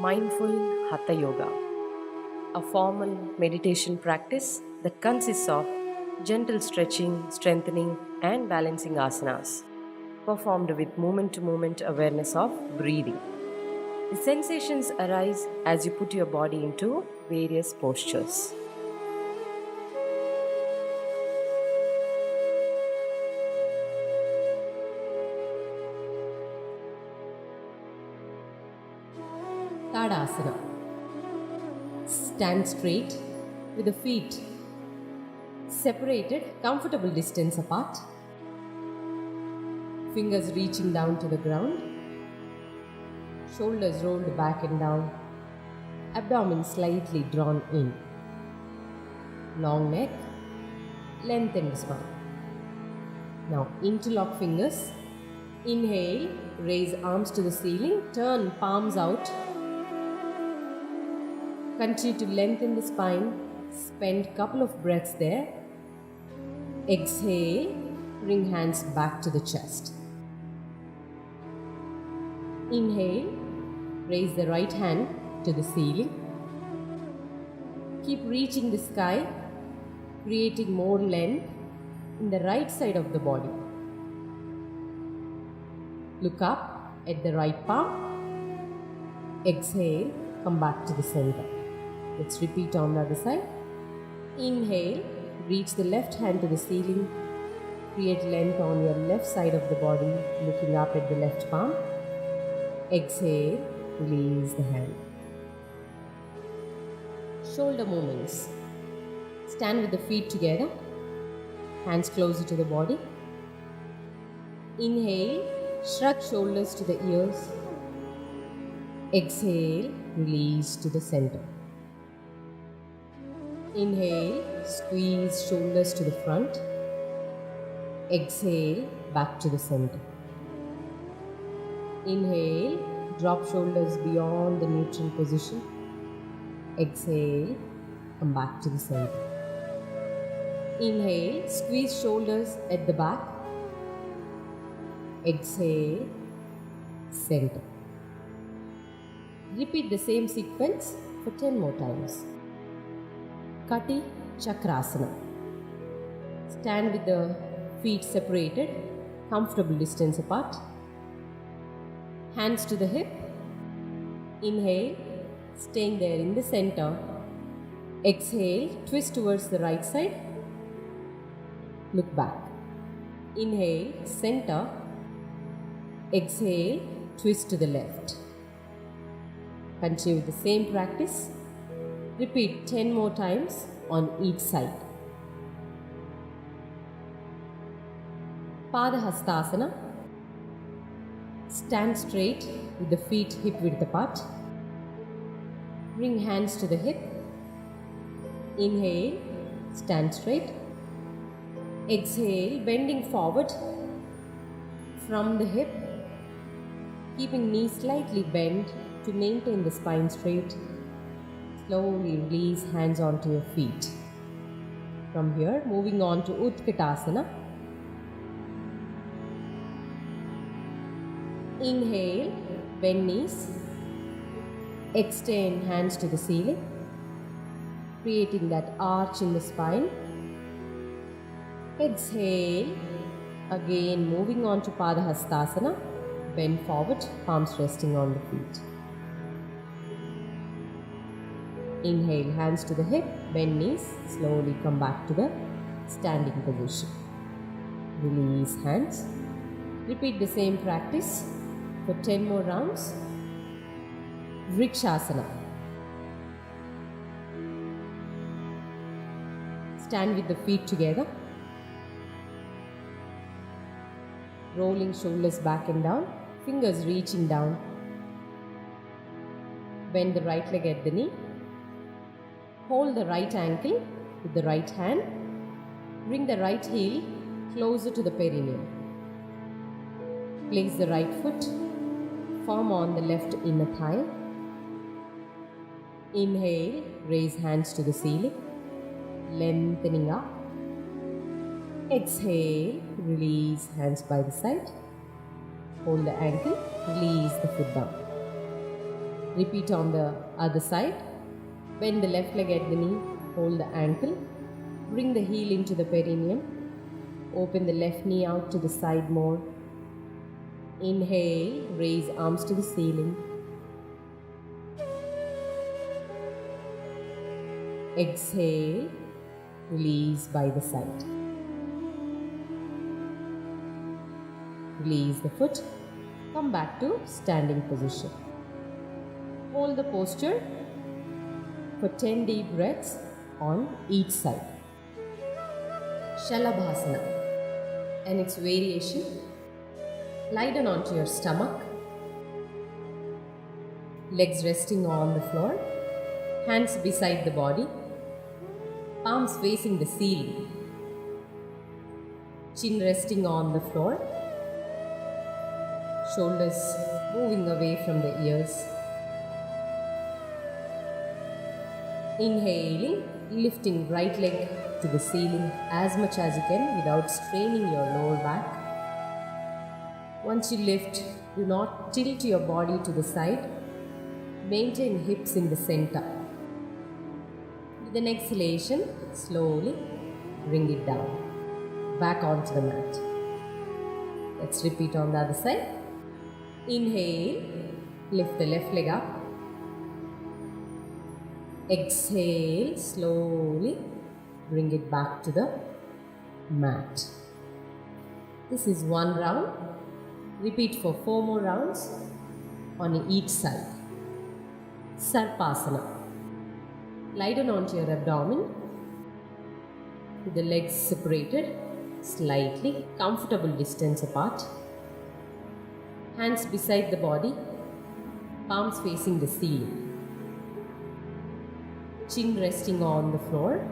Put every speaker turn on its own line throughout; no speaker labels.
Mindful Hatha Yoga, a formal meditation practice that consists of gentle stretching, strengthening, and balancing asanas, performed with moment to moment awareness of breathing. The sensations arise as you put your body into various postures. Tadasana. Stand straight with the feet separated comfortable distance apart, fingers reaching down to the ground, shoulders rolled back and down, abdomen slightly drawn in, long neck, lengthened spine. Now interlock fingers, inhale, raise arms to the ceiling, turn palms out, continue to lengthen the spine, spend couple of breaths there. Exhale, bring hands back to the chest. Inhale, raise the right hand to the ceiling. Keep reaching the sky, creating more length in the right side of the body. Look up at the right palm. Exhale, come back to the center. Let's repeat on the other side. Inhale, reach the left hand to the ceiling. Create length on your left side of the body, looking up at the left palm. Exhale, release the hand. Shoulder movements. Stand with the feet together, hands closer to the body. Inhale, shrug shoulders to the ears. Exhale, release to the center. Inhale, squeeze shoulders to the front. Exhale, back to the center. Inhale, drop shoulders beyond the neutral position. Exhale, come back to the center. Inhale, squeeze shoulders at the back. Exhale, center. Repeat the same sequence for 10 more times. Kati Chakrasana. Stand with the feet separated, comfortable distance apart. Hands to the hip. Inhale, staying there in the center. Exhale, twist towards the right side. Look back. Inhale, center. Exhale, twist to the left. Continue with the same practice. Repeat 10 more times on each side. Padahastasana. Stand straight with the feet hip width apart. Bring hands to the hip. Inhale, stand straight. Exhale, bending forward from the hip, keeping knees slightly bent to maintain the spine straight. Slowly release hands onto your feet. From here, moving on to Utkatasana. Inhale, bend knees. Extend hands to the ceiling, creating that arch in the spine. Exhale, again moving on to Padahastasana. Bend forward, palms resting on the feet. Inhale, hands to the hip, bend knees, slowly come back to the standing position. Release hands. Repeat the same practice for 10 more rounds. Vrikshasana. Stand with the feet together. Rolling shoulders back and down, fingers reaching down. Bend the right leg at the knee. Hold the right ankle with the right hand. Bring the right heel closer to the perineum. Place the right foot firm on the left inner thigh. Inhale, raise hands to the ceiling, lengthening up. Exhale, release hands by the side. Hold the ankle, release the foot down. Repeat on the other side. Bend the left leg at the knee, hold the ankle. Bring the heel into the perineum. Open the left knee out to the side more. Inhale, raise arms to the ceiling. Exhale, release by the side. Release the foot. Come back to standing position. Hold the posture for 10 deep breaths on each side. Shalabhasana and its variation. Lie down onto your stomach. Legs resting on the floor. Hands beside the body. Palms facing the ceiling. Chin resting on the floor. Shoulders moving away from the ears. Inhaling, lifting right leg to the ceiling as much as you can without straining your lower back. Once you lift, do not tilt your body to the side. Maintain hips in the center. With an exhalation, slowly bring it down, back onto the mat. Let's repeat on the other side. Inhale, lift the left leg up. Exhale, slowly bring it back to the mat. This is one round. Repeat for 4 more rounds on each side. Sarpasana. Lie down onto your abdomen with the legs separated slightly, comfortable distance apart. Hands beside the body, palms facing the ceiling. Chin resting on the floor.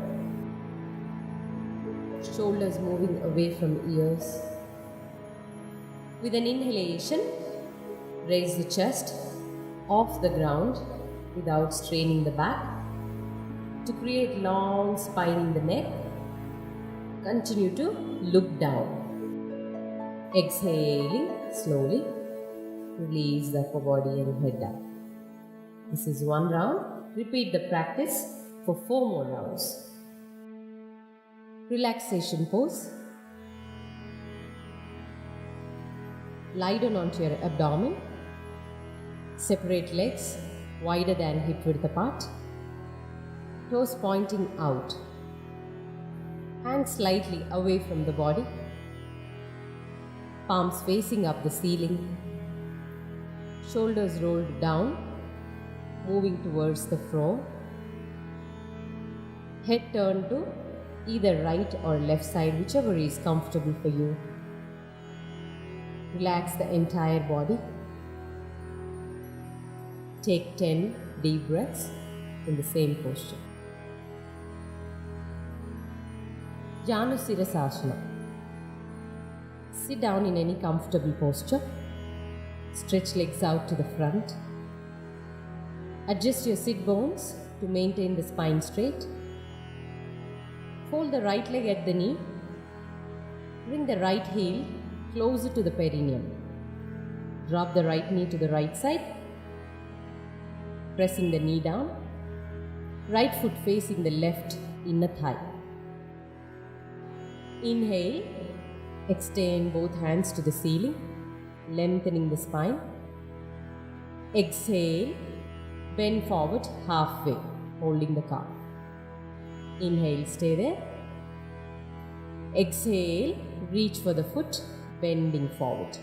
Shoulders moving away from ears. With an inhalation, raise the chest off the ground without straining the back. To create long spine in the neck, continue to look down. Exhaling slowly, release the upper body and head down. This is one round. Repeat the practice for 4 more rounds. Relaxation pose. Lie down onto your abdomen. Separate legs wider than hip width apart. Toes pointing out. Hands slightly away from the body. Palms facing up the ceiling. Shoulders rolled down, moving towards the floor. Head turned to either right or left side, whichever is comfortable for you. Relax the entire body. Take 10 deep breaths in the same posture. Janusirasasana. Sit down in any comfortable posture. Stretch legs out to the front. Adjust your sit bones to maintain the spine straight. Fold the right leg at the knee. Bring the right heel closer to the perineum. Drop the right knee to the right side. Pressing the knee down. Right foot facing the left inner thigh. Inhale. Extend both hands to the ceiling, lengthening the spine. Exhale. Bend forward halfway, holding the calf. Inhale, stay there. Exhale, reach for the foot, bending forward.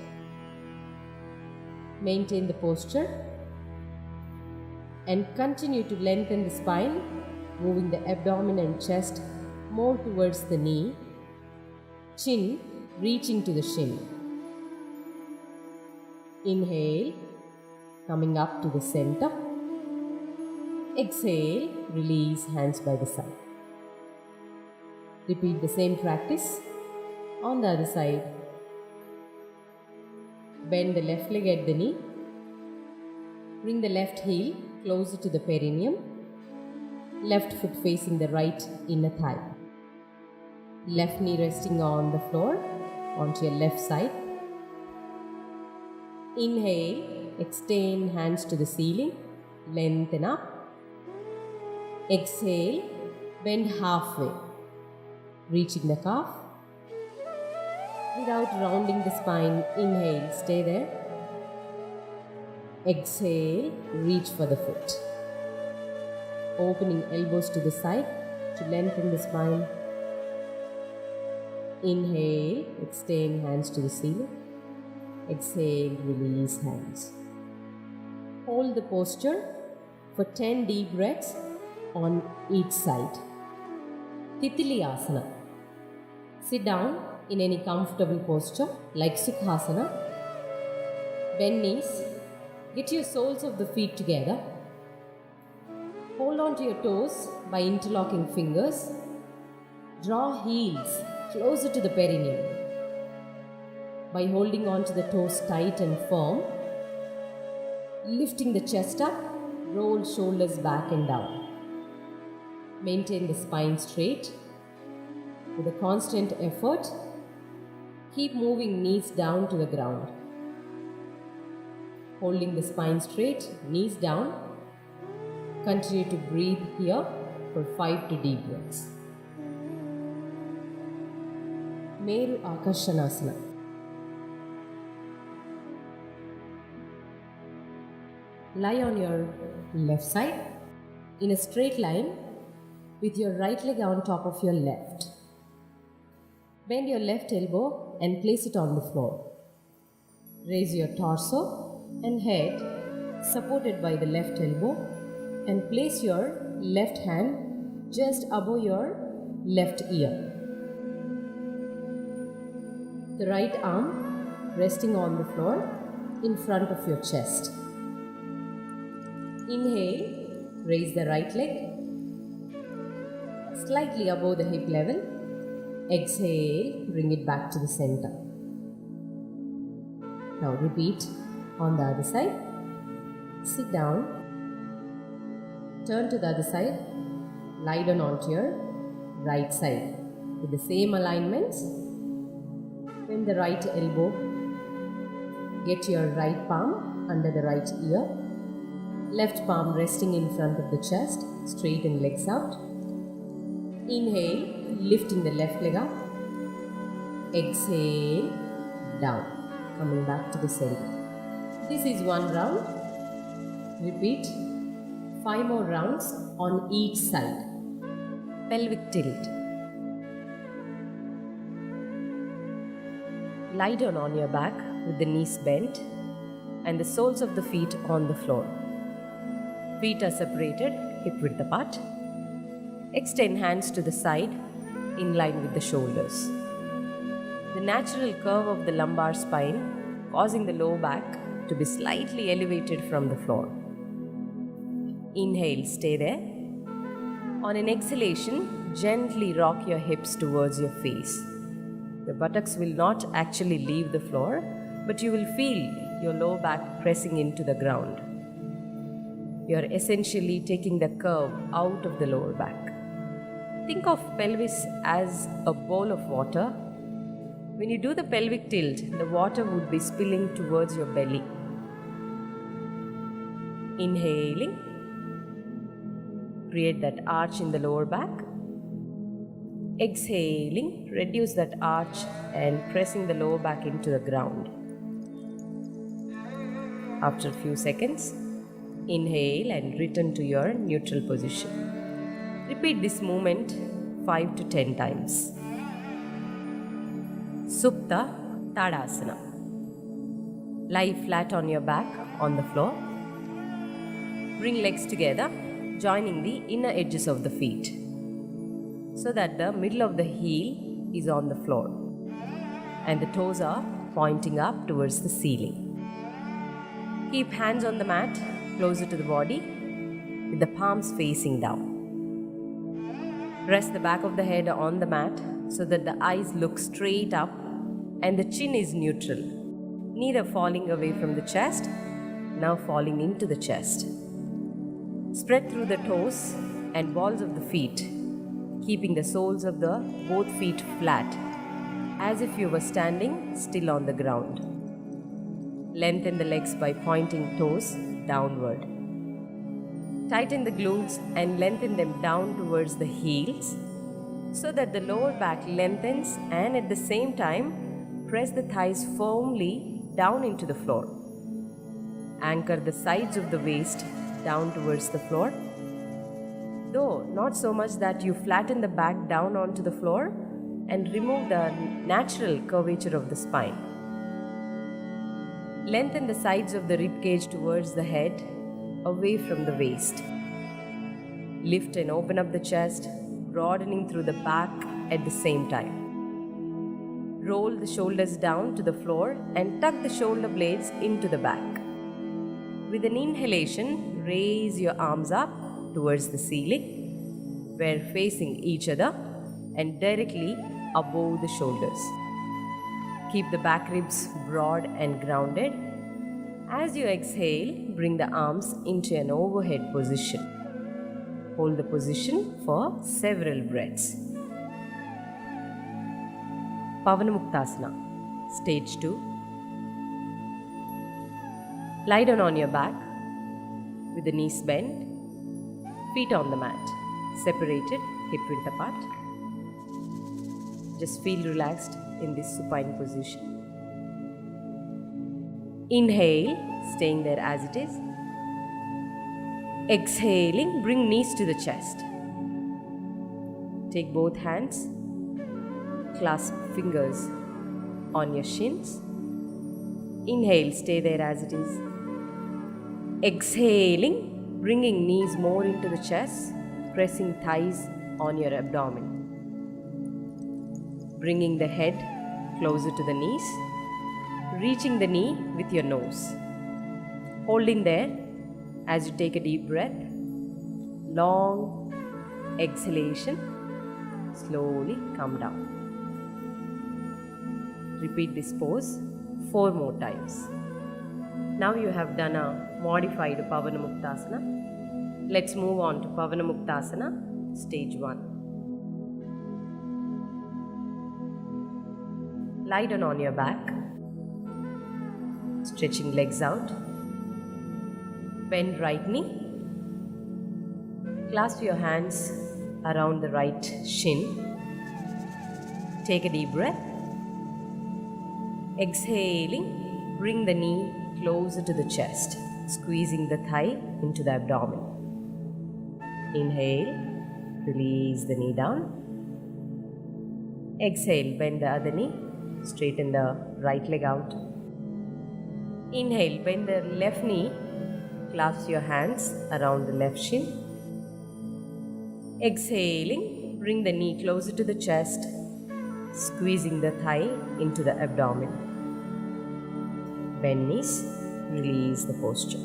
Maintain the posture and continue to lengthen the spine, moving the abdomen and chest more towards the knee, chin reaching to the shin. Inhale, coming up to the center. Exhale, release hands by the side. Repeat the same practice on the other side. Bend the left leg at the knee. Bring the left heel closer to the perineum. Left foot facing the right inner thigh. Left knee resting on the floor onto your left side. Inhale, extend hands to the ceiling, Lengthen up. Exhale, bend halfway, reaching the calf. Without rounding the spine, inhale, stay there. Exhale, reach for the foot. Opening elbows to the side to lengthen the spine. Inhale, extend hands to the ceiling. Exhale, release hands. Hold the posture for 10 deep breaths on each side. Titili Asana. Sit down in any comfortable posture like Sukhasana. Bend knees. Get your soles of the feet together. Hold on to your toes by interlocking fingers. Draw heels closer to the perineum. By holding on to the toes tight and firm, lifting the chest up, roll shoulders back and down. Maintain the spine straight. With a constant effort, keep moving knees down to the ground. Holding the spine straight, knees down. Continue to breathe here for 5 deep breaths. Meru Akarshanasana. Lie on your left side in a straight line with your right leg on top of your left. Bend your left elbow and place it on the floor. Raise your torso and head supported by the left elbow and place your left hand just above your left ear. The right arm resting on the floor in front of your chest. Inhale, raise the right leg slightly above the hip level. Exhale, bring it back to the center. Now repeat on the other side. Sit down. Turn to the other side. Lie down onto your right side. With the same alignments, bend the right elbow. Get your right palm under the right ear. Left palm resting in front of the chest. Straighten legs out. Inhale, lifting the left leg up. Exhale, down. Coming back to the center. This is one round. Repeat 5 more rounds on each side. Pelvic tilt. Lie down on your back with the knees bent and the soles of the feet on the floor. Feet are separated, hip width apart. Extend hands to the side in line with the shoulders. The natural curve of the lumbar spine causing the lower back to be slightly elevated from the floor. Inhale, stay there. On an exhalation, gently rock your hips towards your face. The buttocks will not actually leave the floor, but you will feel your lower back pressing into the ground. You are essentially taking the curve out of the lower back. Think of pelvis as a bowl of water. When you do the pelvic tilt, the water would be spilling towards your belly. Inhaling, create that arch in the lower back. Exhaling, reduce that arch and pressing the lower back into the ground. After a few seconds, inhale and return to your neutral position. Repeat this movement 5 to 10 times. Supta Tadasana. Lie flat on your back on the floor. Bring legs together, joining the inner edges of the feet so that the middle of the heel is on the floor and the toes are pointing up towards the ceiling. Keep hands on the mat closer to the body with the palms facing down. Rest the back of the head on the mat so that the eyes look straight up and the chin is neutral, neither falling away from the chest, now falling into the chest. Spread through the toes and balls of the feet, keeping the soles of the both feet flat, as if you were standing still on the ground. Lengthen the legs by pointing toes downward. Tighten the glutes and lengthen them down towards the heels so that the lower back lengthens, and at the same time, press the thighs firmly down into the floor. Anchor the sides of the waist down towards the floor, though not so much that you flatten the back down onto the floor and remove the natural curvature of the spine. Lengthen the sides of the rib cage towards the head, away from the waist. Lift and open up the chest, broadening through the back at the same time. Roll the shoulders down to the floor and tuck the shoulder blades into the back. With an inhalation, raise your arms up towards the ceiling, where facing each other and directly above the shoulders. Keep the back ribs broad and grounded. As you exhale, bring the arms into an overhead position. Hold the position for several breaths. Pavanamuktasana, Stage 2. Lie down on your back with the knees bent, feet on the mat, separated, hip width apart. Just feel relaxed in this supine position. Inhale, staying there as it is. Exhaling, bring knees to the chest. Take both hands, clasp fingers on your shins. Inhale, stay there as it is. Exhaling, bringing knees more into the chest, pressing thighs on your abdomen. Bringing the head closer to the knees, reaching the knee with your nose. Holding there as you take a deep breath. Long exhalation, slowly come down. Repeat this pose 4 more times. Now you have done a modified Pavanamuktasana. Let's move on to Pavanamuktasana, Stage 1. Lie down on your back, stretching legs out. Bend right knee. Clasp your hands around the right shin. Take a deep breath. Exhaling, bring the knee closer to the chest, squeezing the thigh into the abdomen. Inhale, release the knee down. Exhale, bend the other knee. Straighten the right leg out. Inhale, bend the left knee. Clasp your hands around the left shin. Exhaling, bring the knee closer to the chest, squeezing the thigh into the abdomen. Bend knees, release the posture.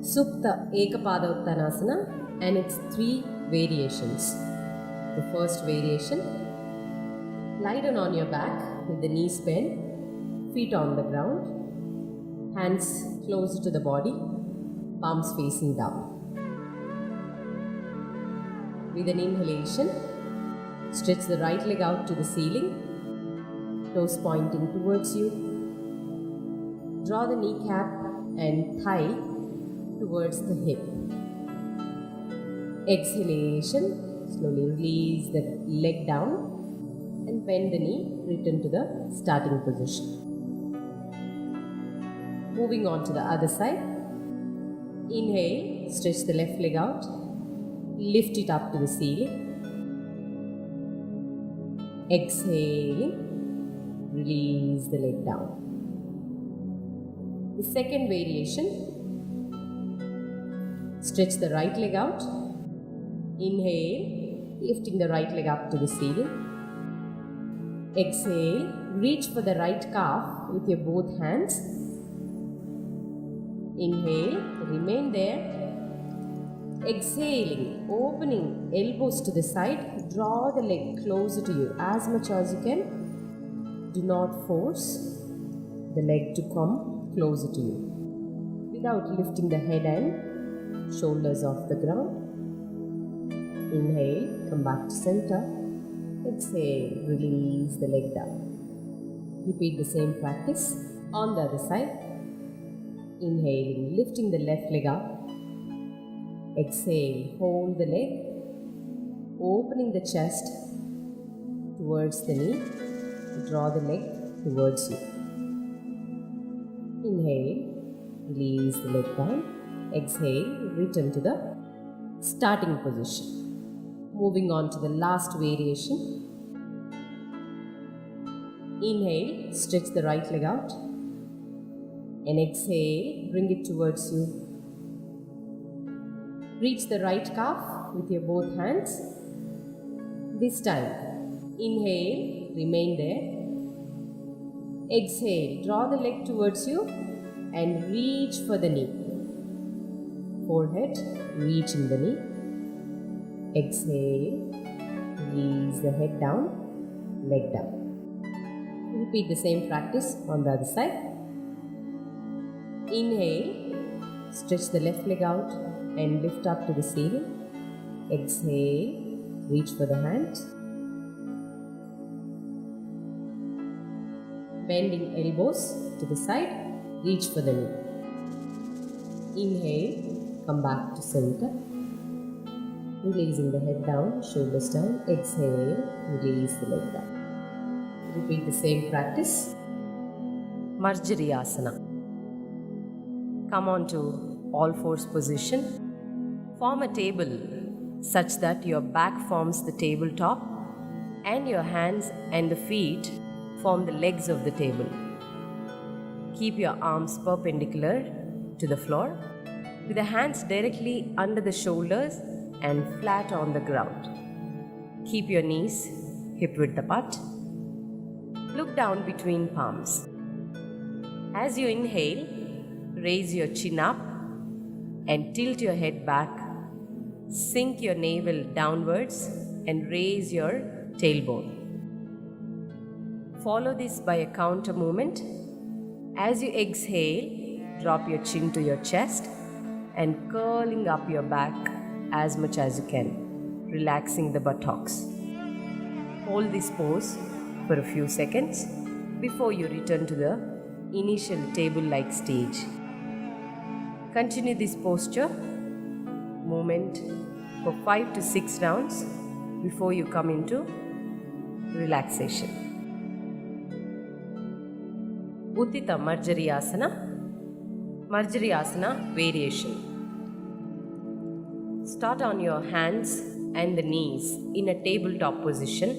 Supta Ekapada Uttanasana and its 3 variations. The first variation, lie down on your back with the knees bent, feet on the ground, hands closer to the body, palms facing down. With an inhalation, stretch the right leg out to the ceiling, toes pointing towards you. Draw the kneecap and thigh towards the hip. Exhalation, slowly release the leg down and bend the knee, return to the starting position. Moving on to the other side. Inhale, stretch the left leg out, lift it up to the ceiling. Exhaling, release the leg down. The second variation, stretch the right leg out. Inhale, lifting the right leg up to the ceiling. Exhale, reach for the right calf with your both hands. Inhale, remain there. Exhaling, opening elbows to the side, draw the leg closer to you as much as you can. Do not force the leg to come closer to you without lifting the head and shoulders off the ground. Inhale, come back to center. Exhale, release the leg down. Repeat the same practice on the other side. Inhaling, lifting the left leg up. Exhale, hold the leg, opening the chest towards the knee. Draw the leg towards you. Inhale, release the leg down. Exhale, return to the starting position. Moving on to the last variation. Inhale, stretch the right leg out. And exhale, bring it towards you. Reach the right calf with your both hands. This time, inhale, remain there. Exhale, draw the leg towards you and reach for the knee. Forehead, reaching the knee. Exhale, release the head down, leg down. Repeat the same practice on the other side. Inhale, stretch the left leg out and lift up to the ceiling. Exhale, reach for the hands. Bending elbows to the side, reach for the knee. Inhale, come back to center. Releasing the head down, shoulders down. Exhale, release the leg down. Repeat the same practice. Marjariyasana. Come on to all fours position. Form a table such that your back forms the tabletop and your hands and the feet form the legs of the table. Keep your arms perpendicular to the floor with the hands directly under the shoulders and flat on the ground. Keep your knees hip width apart. Look down between palms. As you inhale, raise your chin up and tilt your head back. Sink your navel downwards and raise your tailbone. Follow this by a counter movement. As you exhale, drop your chin to your chest and curling up your back as much as you can, relaxing the buttocks. Hold this pose for a few seconds before you return to the initial table-like stage. Continue this posture movement for 5 to 6 rounds before you come into relaxation. Uttita Marjariyasana. Marjariyasana variation. Start on your hands and the knees in a tabletop position.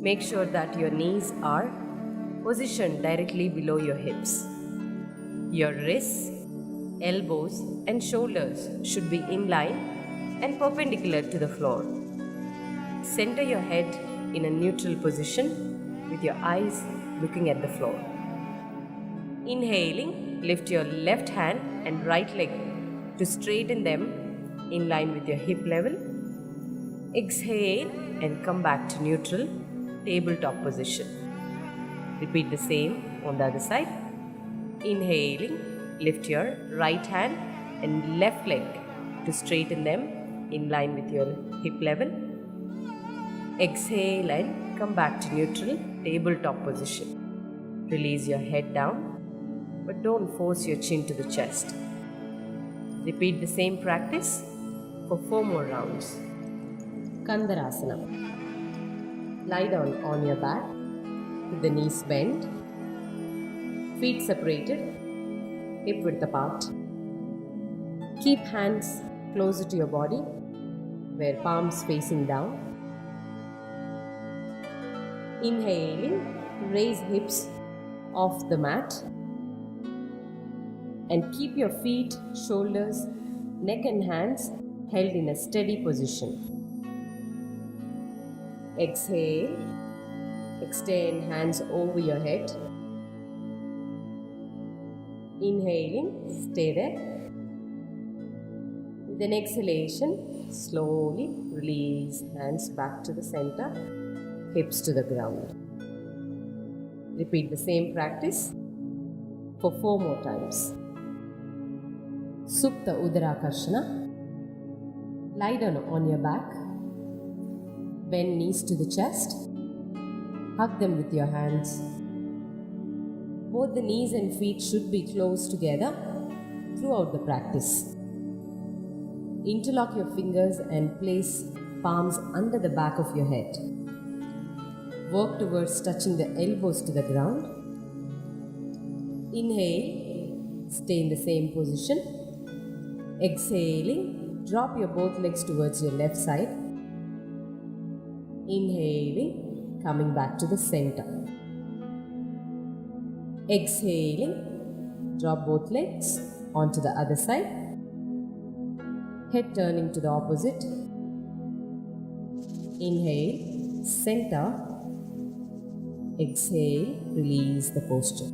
Make sure that your knees are positioned directly below your hips. Your wrists, elbows and shoulders should be in line and perpendicular to the floor. Center your head in a neutral position with your eyes looking at the floor. Inhaling, lift your left hand and right leg to straighten them in line with your hip level. Exhale and come back to neutral tabletop position. Repeat the same on the other side. Inhaling, lift your right hand and left leg to straighten them in line with your hip level. Exhale and come back to neutral tabletop position. Release your head down, but don't force your chin to the chest. Repeat the same practice for 4 more rounds. Kandarasana. Lie down on your back with the knees bent, feet separated, hip width apart. Keep hands closer to your body, where palms facing down. Inhaling, raise hips off the mat and keep your feet, shoulders, neck and hands held in a steady position. Exhale, extend hands over your head. Inhaling, stay there. With an exhalation, slowly release hands back to the center, hips to the ground. Repeat the same practice for 4 more times. Supta Uddarakarshana. Lie down on your back. Bend knees to the chest. Hug them with your hands. Both the knees and feet should be close together throughout the practice. Interlock your fingers and place palms under the back of your head. Work towards touching the elbows to the ground. Inhale, stay in the same position. Exhaling, drop your both legs towards your left side. Inhaling, coming back to the center. Exhaling, drop both legs onto the other side. Head turning to the opposite. Inhale, center. Exhale, release the posture.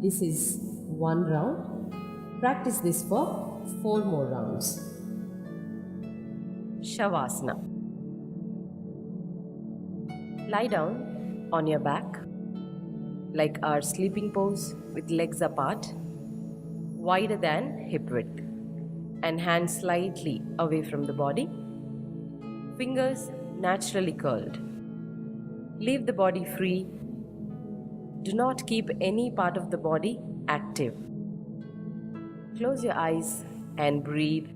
This is one round. Practice this for 4 more rounds. Shavasana. Lie down on your back like our sleeping pose with legs apart, wider than hip width, and hands slightly away from the body. Fingers naturally curled. Leave the body free. Do not keep any part of the body active. Close your eyes and breathe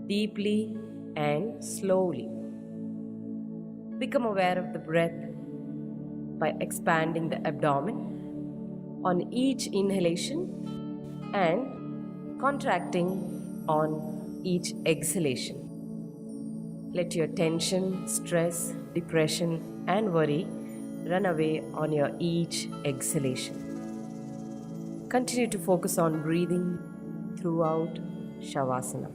deeply and slowly. Become aware of the breath by expanding the abdomen on each inhalation and contracting on each exhalation. Let your tension, stress, depression, and worry run away on your each exhalation. Continue to focus on breathing throughout Shavasana.